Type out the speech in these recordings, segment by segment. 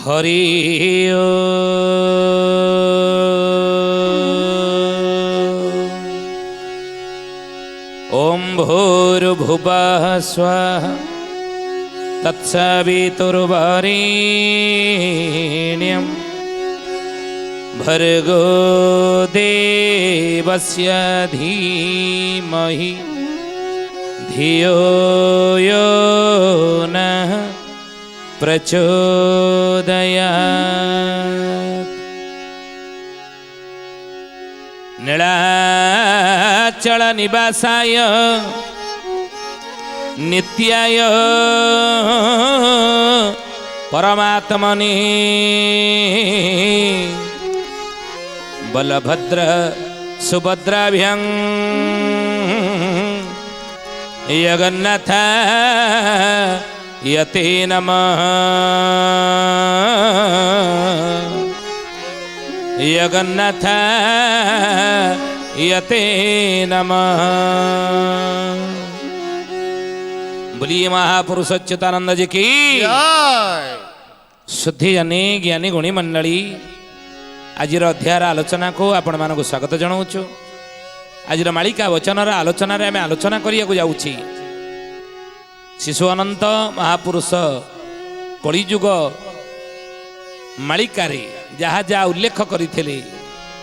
हरि ओम भूर्भुवः स्वः तत्सवितुर्वरेण्यं भर्गो देवस्य धीमहि धियो यो नः प्रचोदयात्। नीलाचल निवासाय नित्याय परमात्मने बलभद्र सुभद्राभ्यां जगन्नाथ यते नमः जगन्नाथ यते नमः। बोलिए महापुरुष अच्युतानंद जी की शुद्धि जनी ज्ञानी गुणी मंडली। आज अध्यायर आलोचना को आपण मानक स्वागत जनाऊँ। आज मालिका वचनर आलोचन आम आलोचना करने जाऊँगी। शिशु अनंत महापुरुष कलिजुग मालिकारे जहाँ जहाँ उल्लेख करते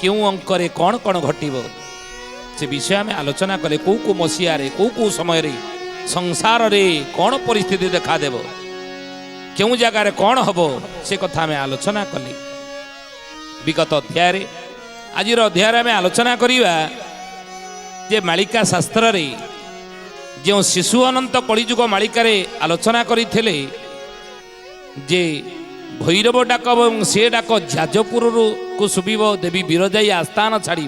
क्यों अंकरे कौन कौन घटव से विषय आम आलोचना कले। कौ कौ मसीह कौ समय संसार रे कौन परिस्थिति देखा देव क्यों जगार कौन हम से कथा आम आलोचना कले। विगत अध्याय आज अध्याय आम आलोचना करवा जे मालिका शास्त्र रे जो शिशु अनंत कलिजुग मालिकार आलोचना करते जे भैरव डाक से डाक जाजपुर को शुभ देवी बिरजाई आस्थान छाड़ी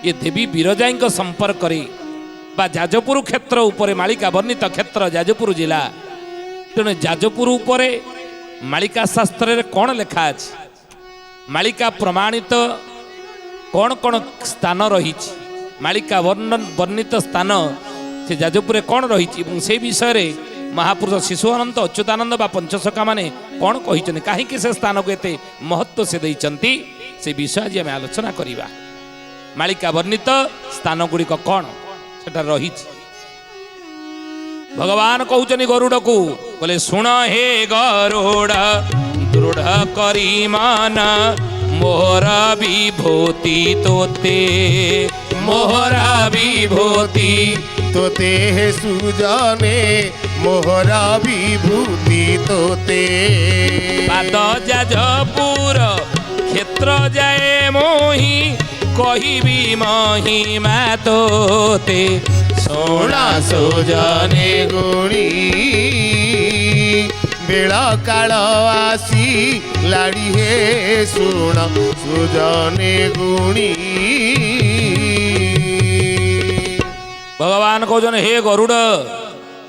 ये देवी बिरजाई संपर्क बा जाजपुर क्षेत्र उपरे मालिका वर्णित क्षेत्र जाजपुर जिला। तेणु जाजपुर उपरे मालिका शास्त्र रे कौन लिखा अछि मालिका प्रमाणित कौन कौन स्थान रही मालिका वर्णित स्थान से जाजपुर कौन रही से विषय महापुरुष शिशु अनंत अच्युतानंद बा पंचसखा माने कौन कही कहीं से स्थान को एते महत्व से देइचंती से विषय आज आम आलोचना करवा। मालिका वर्णित स्थान गुड़िक कौन सेटा रही भगवान कहउचनी गरुड़ को बोले सुन हे गरुड़ दृढ़ करी मान मोहरा विभूति तोते मोहरा विभूति तोते हे सुजाने मोहरा विभूति तोते। पाद जाजपुर क्षेत्र जाए मोही कहिबी महिमा तोते सोना सुजाने गुणी बेला काल आसी लाड़ी हे सुन सुजाने गुणी। भगवान कहन हे गरुड़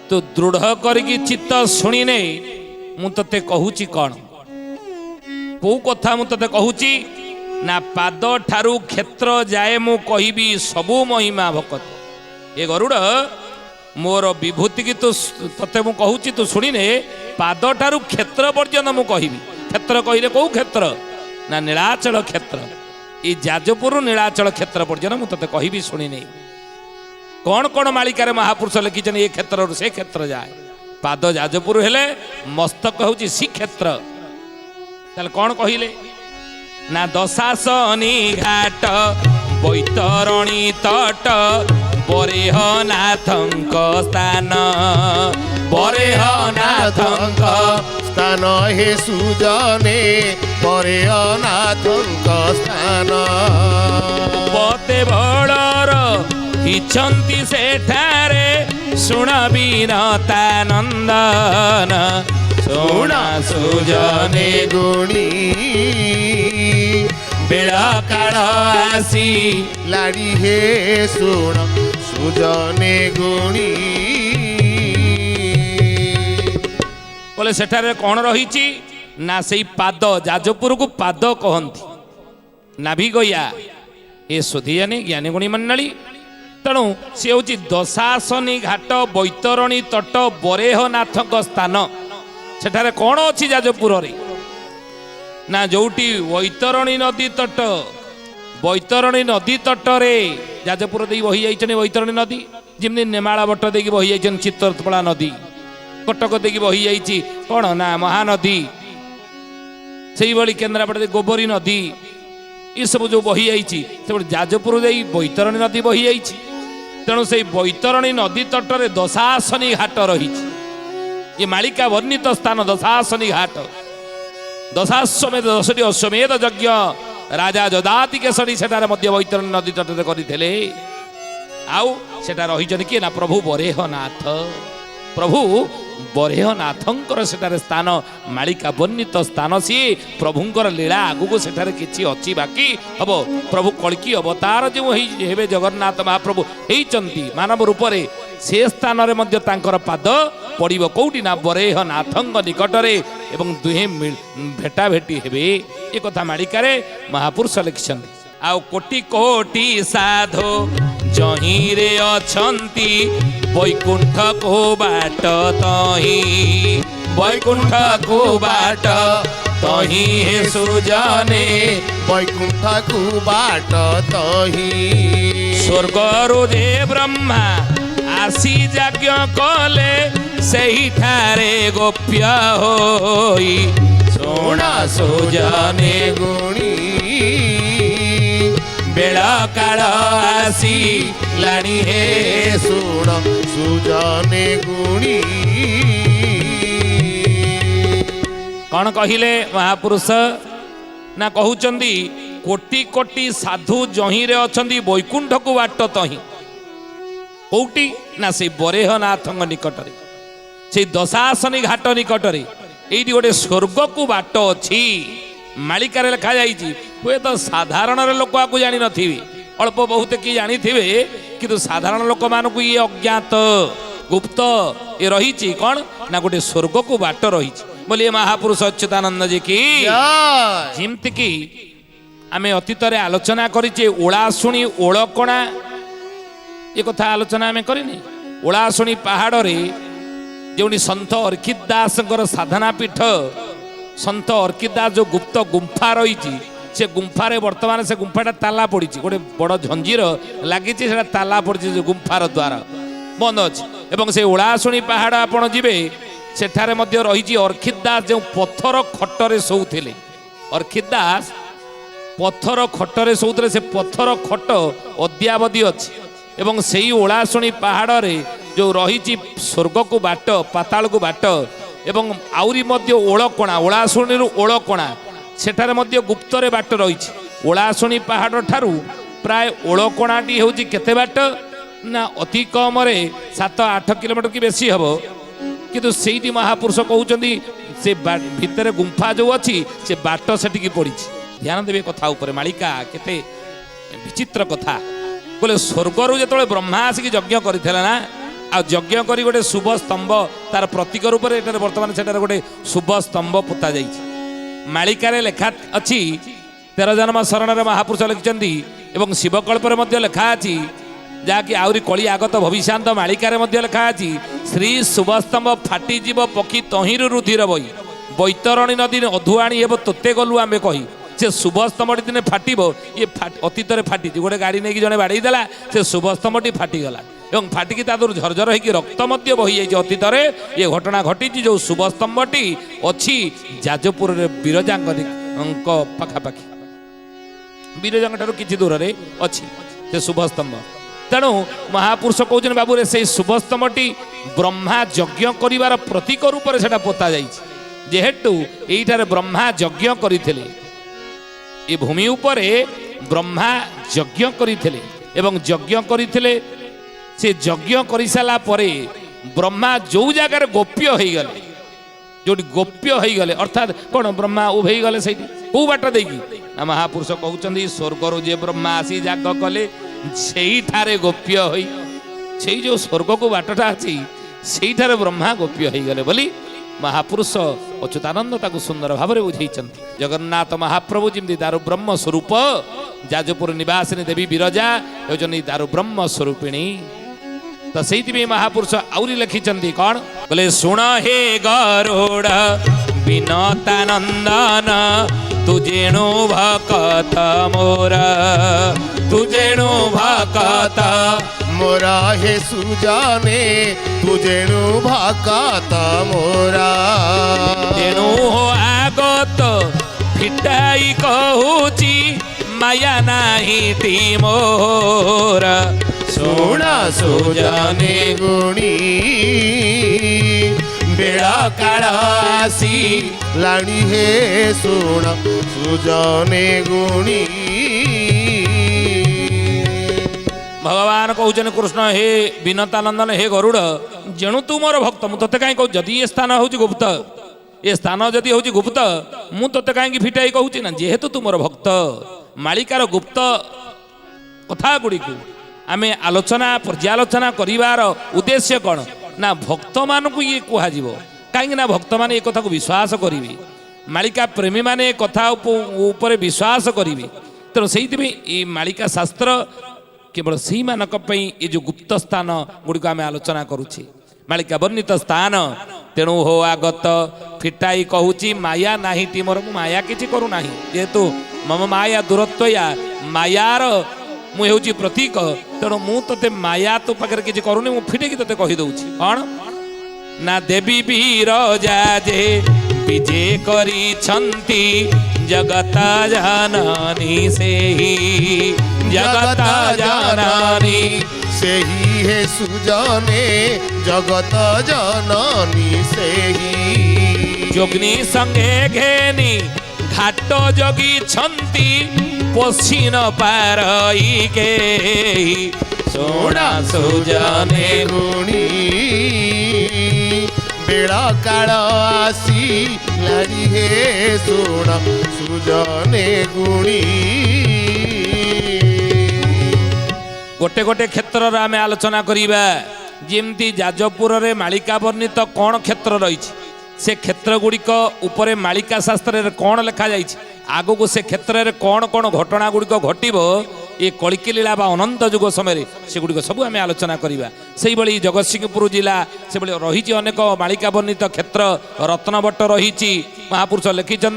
तू दृढ़ करके चित्त शुणी ने मु तते कहूची कौन कौ कथा मु तते कहूची ना पाद ठारू क्षेत्र जाए मु कहिबी सबु महिमा भकत। हे गरुड़ मोर विभूति की तू तते मु कहूची तू शुणी ने पाद ठारू क्षेत्र पर्यंत मु कहिबी। क्षेत्र कहिले कौ क्षेत्र ना नीलाचल क्षेत्र ये जाजपुर नीलाचल क्षेत्र पर्यंत मु तते कहिबी शुणी ने कौन कौन मालिकार महापुरुष लिखिछन ये क्षेत्र से क्षेत्र जाए। पाद जाजपुर हेले मस्तक होची सी क्षेत्र ताले कौन कहिले ना दशासनी घाट बैतरणी तट बरेहनाथंक स्थान बरेहनाथंक स्थान हे सुजाने बरेहनाथंक स्थान। पते बड़र हिचंती सेठारे शुण विनतानंदन सोना सुजाने गुणी बेला काल आसी लाड़ी हे सुन सुजाने गुणी। बोले सेठारे कौन रही ना से पाद जाजपुर को पाद कहती नाभि गया ये सुधियानी ज्ञानी गुणी मंडली। तेणु सी हूँ दशासनी घाट बैतरणी तट बरेहनाथ स्थान सेठारे कौन अच्छी जाजपुर ନା ଯୋଉଠି ବୈତରଣୀ ନଦୀ ତଟ, ବୈତରଣୀ ନଦୀ ତଟରେ ଯାଜପୁର ଦେଇ ବହି ଯାଇଛନ୍ତି ବୈତରଣୀ ନଦୀ, ଯେମିତି ନେମାଳ ବଟ ଦେଇକି ବହି ଯାଇଛନ୍ତି ଚିତ୍ରପଳା ନଦୀ, କଟକ ଦେଇକି ବହି ଯାଇଛି କ'ଣ ନା ମହାନଦୀ, ସେଇଭଳି କେନ୍ଦ୍ରାପଡ଼ା ଦେଇ ଗୋବରୀ ନଦୀ, ଏସବୁ ଯେଉଁ ବହି ଯାଇଛି ସେପଟେ ଯାଜପୁର ଦେଇ ବୈତରଣୀ ନଦୀ ବହି ଯାଇଛି। ତେଣୁ ସେଇ ବୈତରଣୀ ନଦୀ ତଟରେ ଦଶାସନୀ ଘାଟ ରହିଛି। ଏ ମାଳିକା ବର୍ଣ୍ଣିତ ସ୍ଥାନ ଦଶାସନୀ ଘାଟ। ଦଶାଶ୍ୱମେଧ 10ଟି ଅଶ୍ୱମେଧ ଯଜ୍ଞ ରାଜା ଯଦାତି କେଶରୀ ସେଠାରେ ମଧ୍ୟ ବୈତରଣୀ ନଦୀ ତଟରେ କରିଥିଲେ। ଆଉ ସେଟା ରହିଛନ୍ତି କିଏ ନା ପ୍ରଭୁ ବରେହନାଥ। ପ୍ରଭୁ ବରେହନାଥଙ୍କର ସେଠାରେ ସ୍ଥାନ, ମାଳିକା ବର୍ଣ୍ଣିତ ସ୍ଥାନ ସିଏ। ପ୍ରଭୁଙ୍କର ଲୀଳା ଆଗକୁ ସେଠାରେ କିଛି ଅଛି ବାକି ହବ। ପ୍ରଭୁ କଳ୍କି ଅବତାର ଯେଉଁ ହେବେ ଜଗନ୍ନାଥ ମହାପ୍ରଭୁ ହେଇଛନ୍ତି ମାନବ ରୂପରେ, ସେ ସ୍ଥାନରେ ମଧ୍ୟ ତାଙ୍କର ପାଦ ପଡ଼ିବ କୋଉଠି ନା ବରେହନାଥଙ୍କ ନିକଟରେ, ଏବଂ ଦୁହେଁ ଭେଟା ଭେଟି ହେବେ। ଏ କଥା ମାଳିକାରେ ମହାପୁରୁଷ ଲେଖିଛନ୍ତି। ଆଉ କୋଟି କୋଟି ସାଧୁ ଜହିଁରେ ଅଛନ୍ତି, ବୈକୁଣ୍ଠକୁ ବାଟ ତହିଁ, ବୈକୁଣ୍ଠକୁ ବାଟ ତହିଁ ହେ ସୁଜନେ, ବୈକୁଣ୍ଠକୁ ବାଟ ତହିଁ। ସ୍ୱର୍ଗରୁ ଯେ ବ୍ରହ୍ମା ଆସି ଯଜ୍ଞ କଲେ, ସେହିଠାରେ ଗୋପ୍ୟ ହୋଇ ଶୁଣ ସୁଜନେ ଗୁଣୀ ବେଳ କାଳ ଆସିଲାଣି ହେ ଶୁଣ ସୁଜନେ ଗୁଣୀ। କ'ଣ କହିଲେ ମହାପୁରୁଷ ନା କହୁଛନ୍ତି କୋଟି କୋଟି ସାଧୁ ଜହିଁରେ ଅଛନ୍ତି, ବୈକୁଣ୍ଠକୁ ବାଟ ତହିଁ। କୋଉଠି ନା ସେଇ ବରେହନାଥଙ୍କ ନିକଟରେ, ସେଇ ଦଶାସନୀ ଘାଟ ନିକଟରେ। ଏଇଠି ଗୋଟେ ସ୍ୱର୍ଗକୁ ବାଟ ଅଛି ମାଳିକାରେ ଲେଖାଯାଇଛି। ହୁଏତ ସାଧାରଣରେ ଲୋକ ଆକୁ ଜାଣିନଥିବେ, ଅଳ୍ପ ବହୁତ କି ଜାଣିଥିବେ, କିନ୍ତୁ ସାଧାରଣ ଲୋକମାନଙ୍କୁ ଇଏ ଅଜ୍ଞାତ ଗୁପ୍ତ ଏ ରହିଛି। କ'ଣ ନା ଗୋଟେ ସ୍ୱର୍ଗକୁ ବାଟ ରହିଛି ବୋଲି ମହାପୁରୁଷ ଅଚ୍ୟୁତାନନ୍ଦ ଜୀ କି। ଯେମିତିକି ଆମେ ଅତୀତରେ ଆଲୋଚନା କରିଛେ ଓଳାଶୁଣୀ ଓଳକଣା, ଏ କଥା ଆଲୋଚନା ଆମେ କରିନି। ଓଳାଶୁଣୀ ପାହାଡ଼ରେ ଯେଉଁଠି ସନ୍ଥ ଅର୍କିତ ଦାସଙ୍କର ସାଧନା ପୀଠ, ସନ୍ଥ ଅର୍କିତ ଦାସ ଯେଉଁ ଗୁପ୍ତ ଗୁମ୍ଫା ରହିଛି, ସେ ଗୁମ୍ଫାରେ ବର୍ତ୍ତମାନ ସେ ଗୁମ୍ଫାଟା ତାଲା ପଡ଼ିଛି, ଗୋଟେ ବଡ଼ ଝଞ୍ଜିର ଲାଗିଛି, ସେଟା ତାଲା ପଡ଼ିଛି, ସେ ଗୁମ୍ଫାର ଦ୍ୱାର ବନ୍ଦ ଅଛି। ଏବଂ ସେ ଓଳାଶୁଣୀ ପାହାଡ଼ ଆପଣ ଯିବେ, ସେଠାରେ ମଧ୍ୟ ରହିଛି ଅର୍କିତ ଦାସ ଯେଉଁ ପଥର ଖଟରେ ଶୋଉଥିଲେ। ଅର୍କିତ ଦାସ ପଥର ଖଟରେ ଶୋଉଥିଲେ, ସେ ପଥର ଖଟ ଅଦ୍ୟାବଧି ଅଛି। ଏବଂ ସେଇ ଓଳାଶୁଣୀ ପାହାଡ଼ରେ ଯେଉଁ ରହିଛି ସ୍ୱର୍ଗକୁ ବାଟ, ପାତାଳକୁ ବାଟ, ଏବଂ ଆହୁରି ମଧ୍ୟ ଓଳକଣା, ଓଳାଶୁଣୀରୁ ଓଳକଣା, ସେଠାରେ ମଧ୍ୟ ଗୁପ୍ତରେ ବାଟ ରହିଛି। ଓଳାଶୁଣୀ ପାହାଡ଼ ଠାରୁ ପ୍ରାୟ ଓଳକଣାଟି ହେଉଛି କେତେ ବାଟ ନା ଅତି କମରେ 7-8 କିଲୋମିଟର କି ବେଶୀ ହେବ। କିନ୍ତୁ ସେଇଠି ମହାପୁରୁଷ କହୁଛନ୍ତି ସେ ଭିତରେ ଗୁମ୍ଫା ଯେଉଁ ଅଛି, ସେ ବାଟ ସେଠିକି ପଡ଼ିଛି। ଧ୍ୟାନ ଦେବେ କଥା ଉପରେ, ମାଳିକା କେତେ ବିଚିତ୍ର କଥା। ବୋଲେ ସ୍ୱର୍ଗରୁ ଯେତେବେଳେ ବ୍ରହ୍ମା ଆସିକି ଯଜ୍ଞ କରିଥିଲା ନା, ଆଉ ଯଜ୍ଞ କରି ଗୋଟେ ଶୁଭ ସ୍ତମ୍ଭ ତାର ପ୍ରତୀକ ରୂପରେ ଏଠାରେ ବର୍ତ୍ତମାନ ସେଠାରେ ଗୋଟେ ଶୁଭ ସ୍ତମ୍ଭ ପୋତା ଯାଇଛି। ମାଳିକାରେ ଲେଖା ଅଛି, 13 ଜନ୍ମ ଶରଣରେ ମହାପୁରୁଷ ଲେଖିଛନ୍ତି, ଏବଂ ଶିବକଳ୍ପରେ ମଧ୍ୟ ଲେଖା ଅଛି, ଯାହାକି ଆହୁରି କଳି ଆଗତ ଭବିଷ୍ୟାନ୍ତ ମାଳିକାରେ ମଧ୍ୟ ଲେଖା ଅଛି। ଶ୍ରୀ ଶୁଭସ୍ତମ୍ଭ ଫାଟିଯିବ ପକ୍ଷୀ ତହିଁରୁ ରୁଧିର ବହି, ବୈତରଣୀ ନଦୀ ଅଧୁଆଣି ହେବ ତୋତେ ଗଲୁ ଆମେ କହି। ସେ ଶୁଭସ୍ତମ୍ଭଟି ଦିନେ ଫାଟିବ, ଇଏ ଅତୀତରେ ଫାଟିଛି, ଗୋଟେ ଗାଡ଼ି ନେଇକି ଜଣେ ବାଡ଼େଇ ଦେଲା, ସେ ଶୁଭସ୍ତମ୍ଭଟି ଫାଟିଗଲା ଏବଂ ଫାଟିକି ତା ଦେହରୁ ଝରଝର ହେଇକି ରକ୍ତ ମଧ୍ୟ ବହିଯାଇଛି। ଅତୀତରେ ଏ ଘଟଣା ଘଟିଛି। ଯେଉଁ ଶୁଭସ୍ତମ୍ଭଟି ଅଛି ଯାଜପୁରରେ ବିରଜାଙ୍କ ପାଖାପାଖି, ବିରଜାଙ୍କ ଠାରୁ କିଛି ଦୂରରେ ଅଛି ସେ ଶୁଭସ୍ତମ୍ଭ। ତେଣୁ ମହାପୁରୁଷ କହୁଛନ୍ତି ବାବୁରେ ସେଇ ଶୁଭସ୍ତମ୍ଭଟି ବ୍ରହ୍ମା ଯଜ୍ଞ କରିବାର ପ୍ରତୀକ ରୂପରେ ସେଟା ପୋତା ଯାଇଛି। ଯେହେତୁ ଏଇଠାରେ ବ୍ରହ୍ମା ଯଜ୍ଞ କରିଥିଲେ, ଏ ଭୂମି ଉପରେ ବ୍ରହ୍ମା ଯଜ୍ଞ କରିଥିଲେ ଏବଂ ଯଜ୍ଞ କରିଥିଲେ, ସେ ଯଜ୍ଞ କରିସାରିଲା ପରେ ବ୍ରହ୍ମା ଯେଉଁ ଜାଗାରେ ଗୋପ୍ୟ ହେଇଗଲେ, ଯେଉଁଠି ଗୋପ୍ୟ ହେଇଗଲେ ଅର୍ଥାତ୍ କ'ଣ ବ୍ରହ୍ମା ଉଭେଇ ଗଲେ ସେଇଠି କୋଉ ବାଟ ଦେଇକି ନା ମହାପୁରୁଷ କହୁଛନ୍ତି ସ୍ୱର୍ଗରୁ ଯେ ବ୍ରହ୍ମା ଆସି ଯାଗ କଲେ ସେଇଠାରେ ଗୋପ୍ୟ ହୋଇ, ସେଇ ଯେଉଁ ସ୍ୱର୍ଗକୁ ବାଟଟା ଅଛି ସେଇଠାରେ ବ୍ରହ୍ମା ଗୋପ୍ୟ ହେଇଗଲେ ବୋଲି ମହାପୁରୁଷ ଅଚ୍ୟୁତାନନ୍ଦ ତାକୁ ସୁନ୍ଦର ଭାବରେ ବୁଝେଇଛନ୍ତି। ଜଗନ୍ନାଥ ମହାପ୍ରଭୁ ଯେମିତି ଦାରୁ ବ୍ରହ୍ମ ସ୍ୱରୂପ, ଯାଜପୁର ନିବାସିନୀ ଦେବୀ ବିରଜା ହେଉଛନ୍ତି ଦାରୁ ବ୍ରହ୍ମ ସ୍ୱରୂପିଣୀ। ତ ସେଇଥିପାଇଁ ମହାପୁରୁଷ ଆହୁରି ଲେଖିଛନ୍ତି କ'ଣ ବୋଲେ, ଶୁଣ ହେ ଗରୁଡ଼ ବିନତାନନ୍ଦନ ତୁ ଯେଣୁ ଭକତ ମୋର ତୁ ଯେଣୁ ଭକତ मोरा हे सुजाने तुझेणु भकत मोरा ତେଣୁ ହୋ ଆଗତ ଫିଟାଇ କହୁଛି ମାୟା ନାହିଁ ତି ମୋର सोना सुजाने गुणी बेड़ा काड़ा आसी लाणी हे सोना सुजाने गुणी भगवान कहते कृष्ण हे विनतानंदन हे गरुड़ जेणु तू मोर भक्त मु ते कहीं कहूँ जदि ये स्थान हूँ गुप्त ये स्थान जदि हूँ गुप्त मु ते कहीं फिटाई कहूँ ना जेहेतु तू मोर भक्त मालिकार गुप्त कथा गुड़ी को आम आलोचना पर्यालोचना करार उद्देश्य कौन ना भक्त मान ये कह कहीं भक्त मैंने ये कथा को विश्वास करेंगे मालिका प्रेमी मैंने कथा उपर विश्वास करेंगे तेणु से मालिका शास्त्र केवल से मानक ये जो गुप्त स्थान गुड़ी आम आलोचना करुचे मालिका वर्णित स्थान तेणु हो आगत फिटाई कहूँ माया नाही टी मोर मु माया किसी करूना जेहेतु मम माया दूरत्वया मायार मुझे प्रतीक तेणु मु ते माया तो पाखे किसी करूनी मु फिटेकी ते कहीदे कौन ना देवी वीर जे विजे करी जगत जाननी से ही जगत जाननी से ही है सुजाने जगत जननी से ही जोगनी संगे घेनी घाट जगी छंती पशिन पारई के सोना सुजाने गुणी बेड़ा काल आसी लाड़ी हे सोना सुजाने गुणी गोटे गोटे क्षेत्र आम आलोचना करिबा जेमती जाजपुर रे मालिका वर्णित कौन क्षेत्र रही से क्षेत्र गुड़िक उपरे मालिका शास्त्र कौन लिखा जाइए आगो को से क्षेत्र में कौन कौन घटना गुड़िक घटव ये कलिकी लीला बा अनंत जुग समय से गुड़िक सब आम आलोचना करवा से भाई जगतसिंहपुर जिला से भाई रही अनेक मालिका वर्णित क्षेत्र रत्नबट्ट रही महापुरुष लिखिं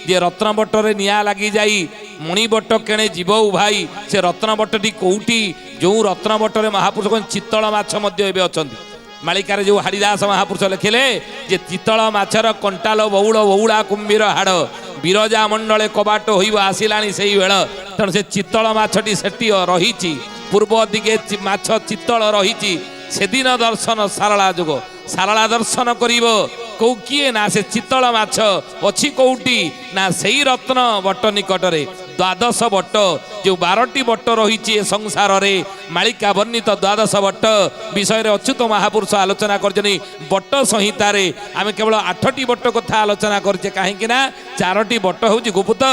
जे रत्नबट्टे निआ लगी जाई मणिबट्ट केणे जीव भाई से रत्नबट्टी कौटी जो रत्नबट्टे महापुरुष चित्तल माछ अच्छा मालिकार जो हरिदास महापुरुष लिखिले जे चित्तल माछर कंटाल बौड़ बौड़ा कुंभीर हाड़ बिरजा मंडले कबाट हो आसिलाणी से बेल तेणु से चित्तल माछटी सेठी रही पूर्व दिगे माछ चित्तल रही से दिन दर्शन सारला जुग सारला दर्शन करिब कौ किए ना से चित्तल माछ अच्छी कौटी ना से रत्न बट्ट निकटरे द्वादश बट्ट जो 12टी बट्ट रही संसार रे मालिका वर्णित द्वादश बट्ट विषय रे अच्युत महापुरुष आलोचना करजनी बट्ट संहिता रे आमे केवल 8टी बट्ट कथा आलोचना करछे काहेकि ना 4टी बट्ट होउची गुप्त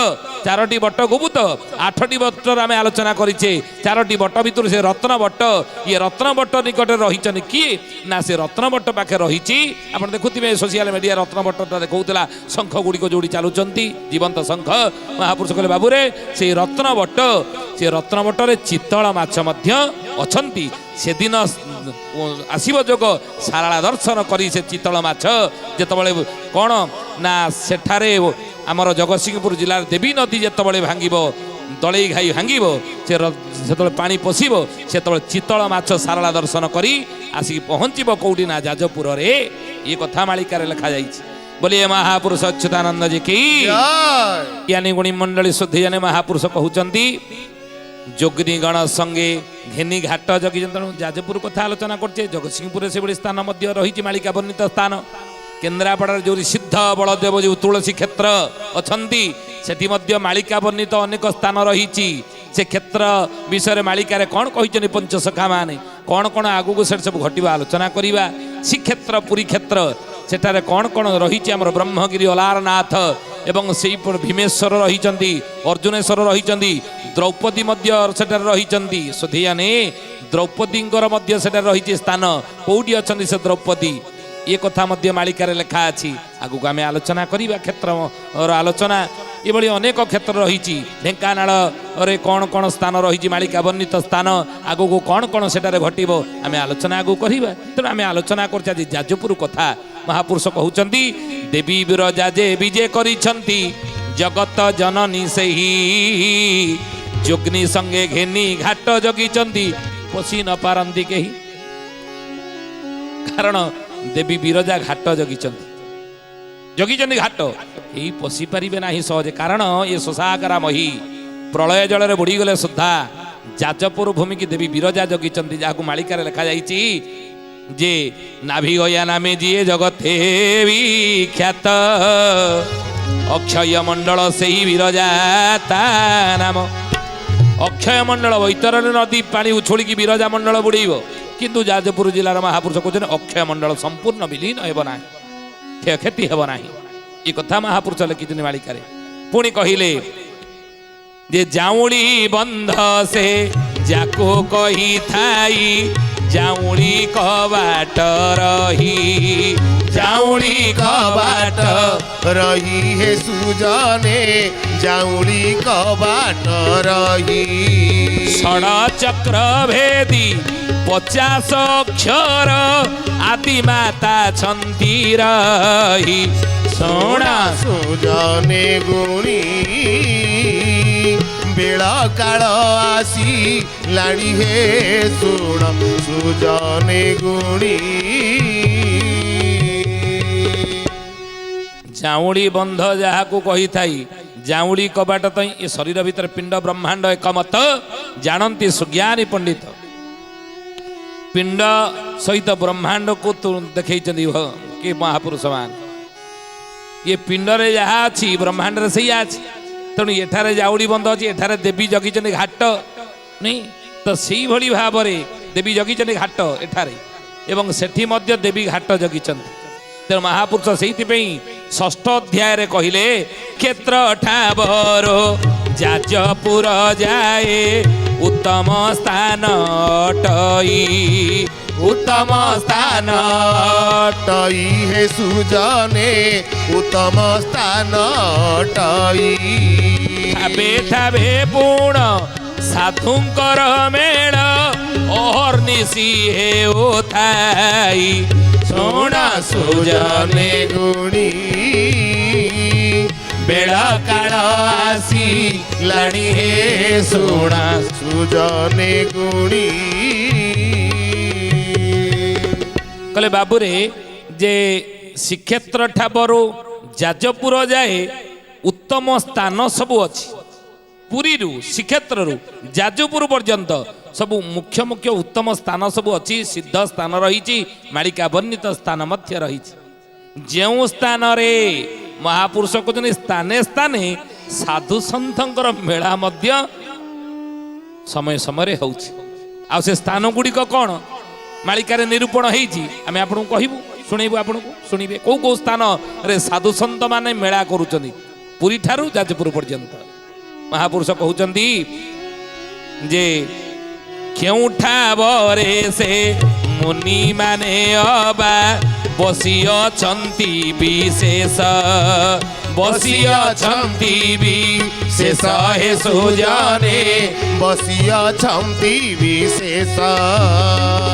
4टी बट्ट गुप्त 8टी बट्ट आमे आलोचना करिछे 4टी बट्ट भितर से रत्न बट्ट ये रत्न बट्ट निकट रहिछन किए ना से रत्न बट्ट पाखे रहिछि आपण देखुथिबे सोशल मीडिया रत्न बट्ट देखौतला शंख गुडी को जोडी चालुचंती जीवंत शंख महापुरुष कहले बाबू रे से रत्न बट्टे चित्तल माछ मध्य अछंती से दिन आसीब जोग सारला दर्शन करी से चित्तल माछ जेतबळे कोन ना सेठारे आमर जगतसिंहपुर जिलार देवी नदी जेतबळे भांगिबो दलई घाई भांगिबो से पानी पशिबो सेतबळे चित्तल माछ सारला दर्शन करी आसी पहुँचब कौटी ना जाजपुर रे ये कथा मालिका रे लिखा जाइछि बोलिए महापुरुष अच्युतानंद जी की ज्ञानी गुणी मंडली शुद्धि जाने महापुरुष कहते जोगिनी गण संगे घेनी घाट जगी जाजपुर कथा आलोचना करछे जगतसिंहपुर से बड़ी स्थान मध्य रही मालिका वर्णित स्थान केन्द्रापड़ा जो सिद्ध बलदेव जो तुलसी क्षेत्र अछंती सेठी मध्य मालिका वर्णित अनेक स्थान रही से क्षेत्र विषय मालिकार कौन कहते पंचसखा माने कौन कौन आगू से सब घटवा आलोचना करवा श्रीक्षेत्र पुरी क्षेत्र सेठारे कौन कौन रही आमर ब्रह्मगिरी अलारनाथ एवं से भीमेश्वर रही अर्जुनेश्वर रही द्रौपदी सेठारे रही सुधियाने द्रौपदी रही स्थान कौटी अच्छा से द्रौपदी ये कथा मध्य मालिकार लेखा अच्छी आगू आम आलोचना करवा क्षेत्र आलोचना ଏଭଳି ଅନେକ କ୍ଷେତ୍ର ରହିଛି। ଢେଙ୍କାନାଳରେ କ'ଣ କ'ଣ ସ୍ଥାନ ରହିଛି ମାଳିକା ବର୍ଣ୍ଣିତ ସ୍ଥାନ, ଆଗକୁ କ'ଣ କ'ଣ ସେଠାରେ ଘଟିବ ଆମେ ଆଲୋଚନା ଆଗକୁ କରିବା। ତେଣୁ ଆମେ ଆଲୋଚନା କରୁଛେ ଆଜି ଯାଜପୁର କଥା। ମହାପୁରୁଷ କହୁଛନ୍ତି ଦେବୀ ବିରଜା ଯେ ବିଜେ କରିଛନ୍ତି ଜଗତ ଜନନୀ ସେହି ଯୋଗ୍ନି ସଙ୍ଗେ ଘେନି ଘାଟ ଜଗିଛନ୍ତି ପଶି ନ ପାରନ୍ତି କେହି। କାରଣ ଦେବୀ ବିରଜା ଘାଟ ଜଗିଛନ୍ତି ଘାଟ, କେହି ପଶି ପାରିବେ ନାହିଁ ସହଜେ। କାରଣ ଏ ଶୋଷାଗରା ମହି ପ୍ରଳୟ ଜଳରେ ବୁଡ଼ିଗଲେ ସୁଦ୍ଧା ଯାଜପୁର ଭୂମିକି ଦେବୀ ବିରଜା ଜଗିଛନ୍ତି, ଯାହାକୁ ମାଳିକାରେ ଲେଖାଯାଇଛି ଯେ ନାଭି ଗୟା ନାମେ ଯିଏ ଜଗତେ ବିଖ୍ୟାତ ଅକ୍ଷୟ ମଣ୍ଡଳ ସେହି ବିରଜା ତା ନାମ। ଅକ୍ଷୟ ମଣ୍ଡଳ ବୈତରଣୀ ନଦୀ ପାଣି ଉଛୁଳିକି ବିରଜା ମଣ୍ଡଳ ବୁଡ଼େଇବ, କିନ୍ତୁ ଯାଜପୁର ଜିଲ୍ଲାର ମହାପୁରୁଷ କହୁଛନ୍ତି ଅକ୍ଷୟ ମଣ୍ଡଳ ସମ୍ପୂର୍ଣ୍ଣ ବିଲୀନ ହେବ ନାହିଁ, କ୍ଷୟକ୍ଷତି ହେବ ନାହିଁ। ଏ କଥା ମହାପୁରୁଷ ଲେଖିଛନ୍ତି ମାଳିକାରେ। ପୁଣି କହିଲେ ଯେ ଯାଉଳି ବନ୍ଧ ସେ ଯାକୁ କହିଥାଇ ଯାଉଳି କବାଟ ରହି जाऊली कबाट रही हे सुजने जाऊली कबाट रही षड़ चक्र भेदी 50 अक्षर आदि माता छंती रही सोना सुजने गुणी बेला काल आसी लाड़ी हे सुण सुजने गुणी जाऊड़ी बंध जहाँ को कही थाई जाऊड़ी कबाट तई ए शरीर भीतर पिंड ब्रह्मांड एकमत जानती सुज्ञानी पंडित पिंड सहित ब्रह्मांड को देखई कि महापुरुष मान ये पिंड रे जहाँ अच्छी ब्रह्मांड रे सही अच्छी तेणु एठारे जाऊड़ी बंध अच्छी एठारे देवी जगिचंदी घाट नहीं तो सही भली भाव रे देवी जगिचंदी घाट एठारे एवं सेठी मध्य देवी घाट जगिचंदी तेणु महापुरुष से षष्ठ अध्याय कहले क्षेत्र ठावरो जाजपुर जाए उत्तम स्थान अटई उत्तम स्थान अटई हे सुजने उत्तम स्थान अटई ठाबे ठाबे पूर्ण साधुंकर मेल अहर्निशी हे उथाई सोना सुजने गुणी बेला काल आसी लाड़ी हे सोना सुजने गुणी कहले बाबू रे जे श्रीक्षेत्र ठाबरू जाजपुर जाए उत्तम स्थान सबू अच्छी पुरी श्रीक्षेत्र जाजपुर पर्यंत सबु मुख्य मुख्य उत्तम स्थान सबू अच्छी सिद्ध स्थान रही मालिका वर्णित स्थान मध्य रही जो स्थान रे महापुरुष कहते स्थाने स्थाने साधु सन्थंकर मेला मध्य समय समय हो स्थान गुड़िक कौन मालिकार निरूपण होमें आपको कहबू शुणु आपको शुणे कौ कौ स्थान रे साधु सन्त माने मेला करुँच पुरी ठारू जाजपुर पर्यंत महापुरुष कहते जे केउठावरे से मुनि माने अबा बसी अछंती विशेष बसी अछंती विशेष हे सुजने बसी अछंती विशेष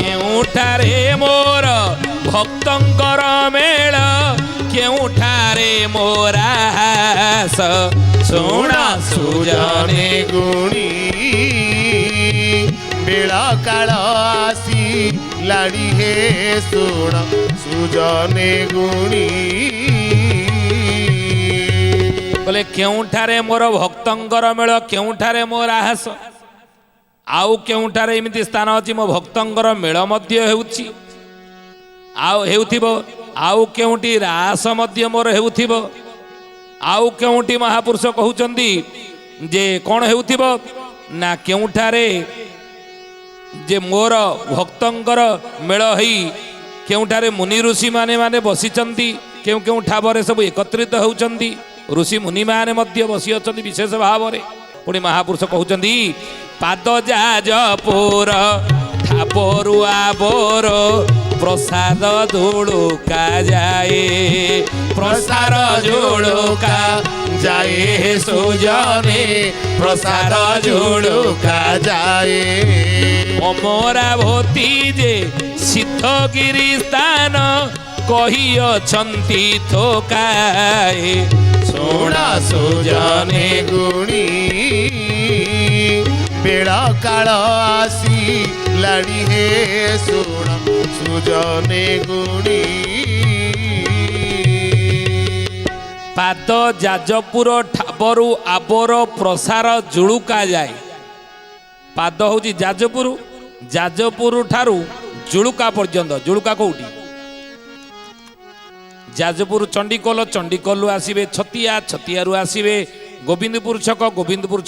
केउठारे मोर भक्तंकर मेल केउठारे मोरास सोना सुजने गुणी बेला काल आसी लाड़ी हे सोना सुजने गुणी बोले केउठारे मोर भक्तंकर मेल केउठारे मोर आहास आउ केउठारे एमिति स्थान अछि मो भक्तंकर मेल मध्य हेउछि आउ केउटी रास मध्य मोर हेउथिबो आउ केउटी महापुरुष कहउचंदी जे कोन हेउथिबो ना केउठारे जे मोर भक्तंकर मेल हई केउठारे मुनि ऋषि माने माने बसिचंती केउ केउ ठाबरे सब एकत्रित होउचंती ऋषि मुनि माने मध्य बसी अछंती विशेष भाव रे पुणी महापुरुष कहउचंदी पाद जाजपुर ठाबरुआ बोर प्रसाद धुड़ुका जाए ପ୍ରସାର ଜୁଳୁକା ଯାଏ ସୁଜନେ ପ୍ରସାର ଜୁଳୁକା ଯାଏ ଅମରାବତୀ ଯେ ସିଦ୍ଧଗିରି ସ୍ଥାନ କହିଅଛନ୍ତି ଥୋକାଏ ଶୁଣ ସୁଜନେ ଗୁଣି ବେଳ କାଳ ଆସି ଲାଡ଼ି ହେ ଶୁଣ ସୁଜନେ ଗୁଣି ପାଦ ଯାଜପୁର ଠାବରୁ ଆବର ପ୍ରସାର ଜୁଳୁକା ଯାଏ ପାଦ ହେଉଛି ଯାଜପୁର ଠାରୁ ଜୁଳୁକା ପର୍ଯ୍ୟନ୍ତ ଜୁଳୁକା କୋଉଠି ଯାଜପୁର ଚଣ୍ଡିଖୋଲରୁ ଆସିବେ ଛତିଆରୁ ଆସିବେ ଗୋବିନ୍ଦପୁର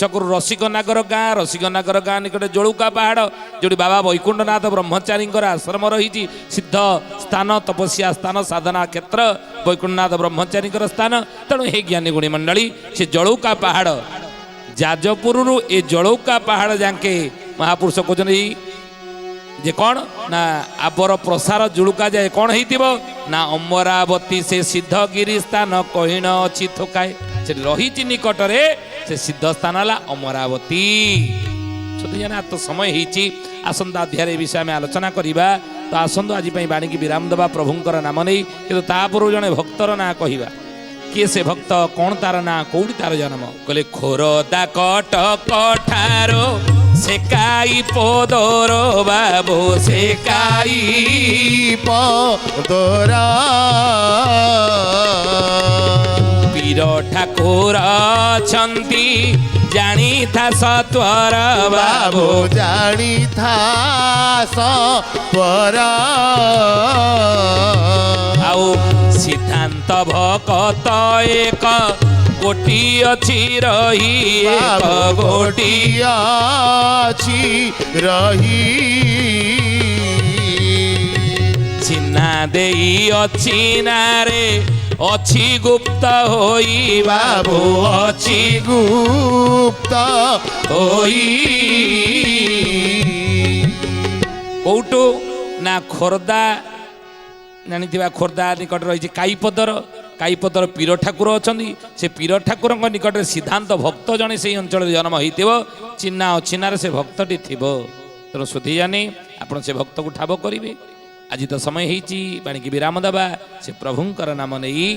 ଛକରୁ ରସିକନାଗର ଗାଁ ନିକଟରେ ଜଳୁକା ପାହାଡ଼ ଯେଉଁଠି ବାବା ବୈକୁଣ୍ଠନାଥ ବ୍ରହ୍ମଚାରୀଙ୍କର ଆଶ୍ରମ ରହିଛି ସିଦ୍ଧ ସ୍ଥାନ ତପସ୍ୟା ସ୍ଥାନ ସାଧନା କ୍ଷେତ୍ର ବୈକୁଣ୍ଠନାଥ ବ୍ରହ୍ମଚାରୀଙ୍କର ସ୍ଥାନ ତେଣୁ ହେ ଜ୍ଞାନୀ ଗୁଣୀ ମଣ୍ଡଳୀ ସେ ଜଳୁକା ପାହାଡ଼ ଯାଜପୁରରୁ ଏ ଜଳୁକା ପାହାଡ଼ ଯାକେ ମହାପୁରୁଷ କହୁଛନ୍ତି ଯେ କ'ଣ ନା ଆବର ପ୍ରସାର ଜୁଳୁକା ଯାଏ କ'ଣ ହେଇଥିବ ନା ଅମରାବତୀ ସେ ସିଦ୍ଧଗିରି ସ୍ଥାନ କହିଣ ଅଛି ଥୋକାଏ ସେଠି ରହିଛି ନିକଟରେ ସେ ସିଦ୍ଧ ସ୍ଥାନ ହେଲା ଅମରାବତୀ ତ ସମୟ ହେଇଛି ଆସନ୍ତା ଅଧ୍ୟାୟରେ ଏ ବିଷୟ ଆମେ ଆଲୋଚନା କରିବା ତ ଆସନ୍ତୁ ଆଜି ପାଇଁ ବାଣୀକି ବିରାମ ଦେବା ପ୍ରଭୁଙ୍କର ନାମ ନେଇ କିନ୍ତୁ ତାପରୁ ଜଣେ ଭକ୍ତର ନାଁ କହିବା କିଏ ସେ ଭକ୍ତ କ'ଣ ତାର ନାଁ କୋଉଠି ତାର ଜନ୍ମ କହିଲେ ଖୋରଦା କଟକ ଠାରୁ ସେକାଇ ପଦର ବାବୁ ସେକାଇ ପଦର ପୀର ଠାକୁର ଅଛନ୍ତି ଜାଣିଥା ସତ୍ୱର ବାବୁ ଜାଣିଥା ସତ୍ୱର ଆଉ ସିଦ୍ଧାନ୍ତ ଭକତ ଏକ ଗୋଟି ଅଛି ରହି ଗୋଟି ଅଛି ରହି ଚିହ୍ନା ଦେଇ ଅଛି ନାରେ ଅଛି ଗୁପ୍ତ ହୋଇ ବାବୁ ଅଛି ଗୁପ୍ତ ହୋଇ କୋଉଠୁ ନା ଖୋର୍ଦ୍ଧା ଜାଣିଥିବା ଖୋର୍ଦ୍ଧା ନିକଟରେ ରହିଛି କାଇପଦର ପୀର ଠାକୁର ଅଛନ୍ତି ସେ ପୀର ଠାକୁରଙ୍କ ନିକଟରେ ସିଦ୍ଧାନ୍ତ ଭକ୍ତ ଜଣେ ସେଇ ଅଞ୍ଚଳରେ ଜନ୍ମ ହେଇଥିବ ଚିହ୍ନା ଅଚିହ୍ନାରେ ସେ ଭକ୍ତଟି ଥିବ ତେଣୁ ସୁଧୀ ଜାନି ଆପଣ ସେ ଭକ୍ତକୁ ଠାବ କରିବେ ଆଜି ତ ସମୟ ହେଇଛି ବାଣୀକି ବିରାମ ଦେବା ସେ ପ୍ରଭୁଙ୍କର ନାମ ନେଇ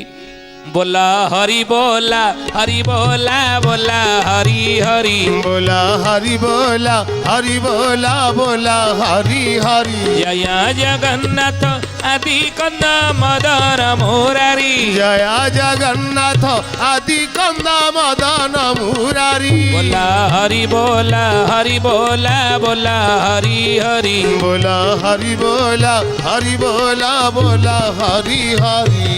बोला हरि बोला हरि बोला बोला हरि हरि बोला हरि बोला हरि बोला बोला हरि हरि जय जगन्नाथ आदि कंद मदन मुरारी जय जगन्नाथ आदि कंद मदन मुरारी बोला हरि बोला हरि बोला बोला हरि हरि बोला हरि बोला हरि बोला बोला हरि हरि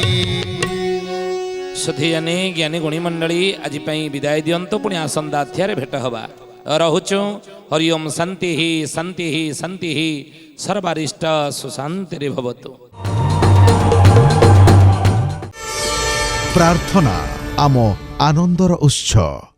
सुधीयानी ज्ञानी गुणी मंडली आज विदाय दिंतु पुणी आसंता अध्याय भेट हवा रहुचु हरिओम शांति शांति शांति सर्वारिष्ट सुशांति भवतु। प्रार्थना आम आनंदर उत्सव।